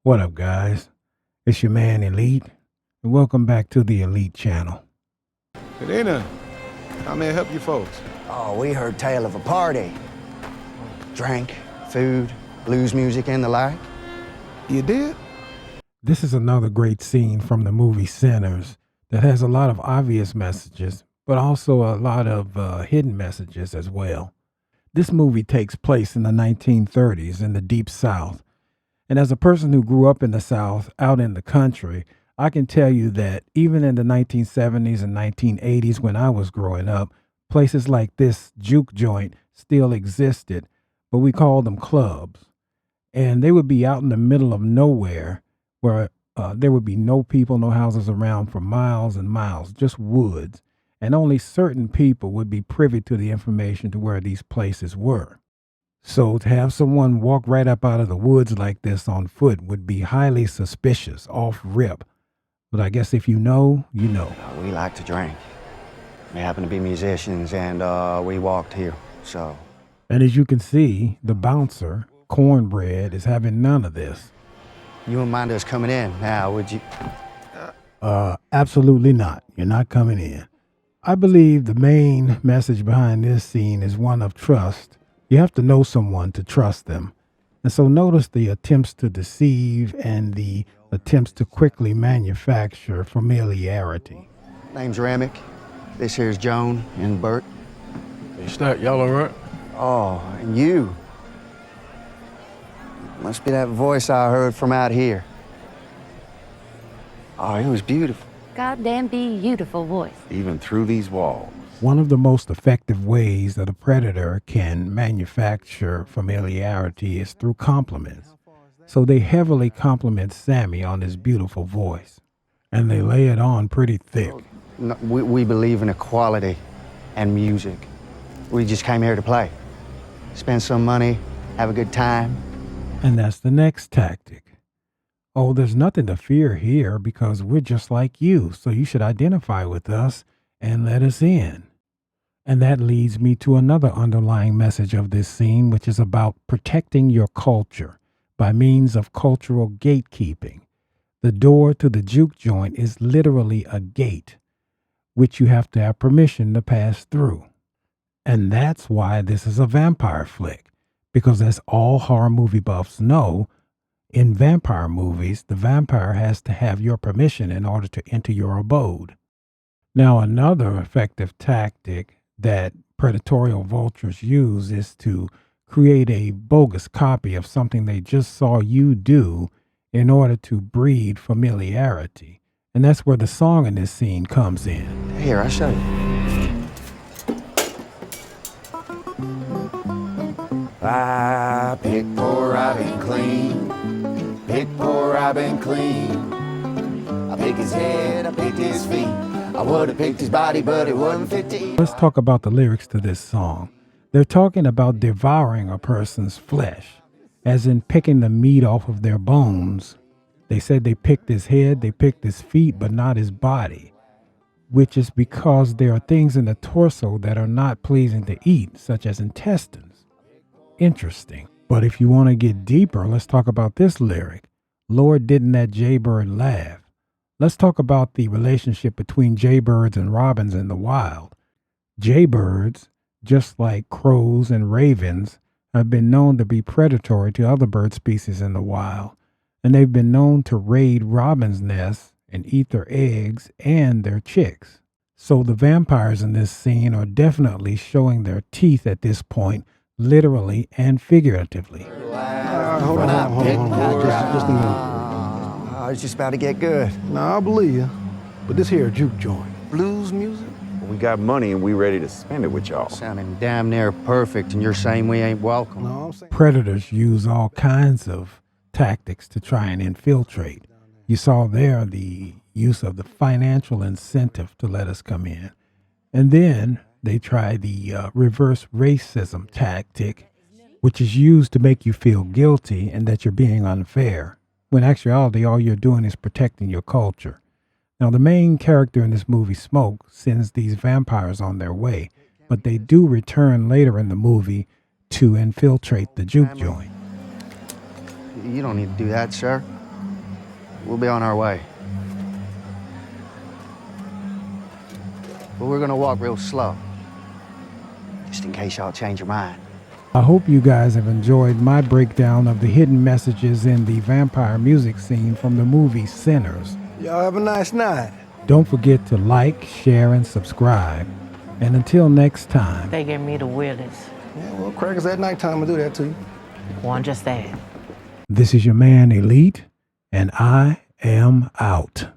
What up, guys? It's your man Elite, and welcome back to the Elite channel. It ain't a. How may I help you folks? Oh, we heard tale of a party. Drink, food, blues music, and the like. You did? This is another great scene from the movie Sinners that has a lot of obvious messages, but also a lot of hidden messages as well. This movie takes place in the 1930s in the Deep South. And as a person who grew up in the South, out in the country, I can tell you that even in the 1970s and 1980s when I was growing up, places like this juke joint still existed, but we called them clubs. And they would be out in the middle of nowhere where there would be no people, no houses around for miles and miles, just woods. And only certain people would be privy to the information to where these places were. So to have someone walk right up out of the woods like this on foot would be highly suspicious, off rip. But I guess if you know, you know. We like to drink. We happen to be musicians, and we walked here, so. And as you can see, the bouncer, Cornbread, is having none of this. You wouldn't mind us coming in now, would you? Absolutely not. You're not coming in. I believe the main message behind this scene is one of trust. You have to know someone to trust them. And so notice the attempts to deceive and the attempts to quickly manufacture familiarity. Name's Remick. This here's Joan and Bert. Is that yellow, right? Oh, and you. Must be that voice I heard from out here. Oh, it was beautiful. Goddamn beautiful voice. Even through these walls. One of the most effective ways that a predator can manufacture familiarity is through compliments. So they heavily compliment Sammy on his beautiful voice. And they lay it on pretty thick. No, we believe in equality and music. We just came here to play. Spend some money, have a good time. And that's the next tactic. Oh, there's nothing to fear here because we're just like you, so you should identify with us and let us in. And that leads me to another underlying message of this scene, which is about protecting your culture by means of cultural gatekeeping. The door to the juke joint is literally a gate, which you have to have permission to pass through. And that's why this is a vampire flick, because as all horror movie buffs know, in vampire movies, the vampire has to have your permission in order to enter your abode. Now, another effective tactic that predatory vultures use is to create a bogus copy of something they just saw you do in order to breed familiarity. And that's where the song in this scene comes in. Here, I'll show you. I picked poor Robin clean. Picked poor Robin clean. I picked his head, I picked his feet. I would have picked his body, but it wouldn't fit to eat. Let's talk about the lyrics to this song. They're talking about devouring a person's flesh, as in picking the meat off of their bones. They said they picked his head, they picked his feet, but not his body, which is because there are things in the torso that are not pleasing to eat, such as intestines. Interesting. But if you want to get deeper, let's talk about this lyric. Lord, didn't that jaybird laugh? Let's talk about the relationship between jaybirds and robins in the wild. Jaybirds, just like crows and ravens, have been known to be predatory to other bird species in the wild, and they've been known to raid robins' nests and eat their eggs and their chicks. So the vampires in this scene are definitely showing their teeth at this point, literally and figuratively. Hold on. Just a minute. I was just about to get good. Nah, I believe you. But this here a juke joint. Blues music? We got money and we ready to spend it with y'all. Sounding damn near perfect, and you're saying we ain't welcome. No, I'm saying. Predators use all kinds of tactics to try and infiltrate. You saw there the use of the financial incentive to let us come in. And then they try the reverse racism tactic, which is used to make you feel guilty and that you're being unfair, when actuality all you're doing is protecting your culture. Now, the main character in this movie, Smoke, sends these vampires on their way, but they do return later in the movie to infiltrate the juke joint. You don't need to do that, sir. we'll be on our way. But we're gonna walk real slow, just in case y'all change your mind. I hope you guys have enjoyed my breakdown of the hidden messages in the vampire music scene from the movie Sinners. Y'all have a nice night. Don't forget to like, share, and subscribe. And until next time. They gave me the weirdest. Yeah, well, crackers at nighttime will do that to you. One just that. This is your man, Elite, and I am out.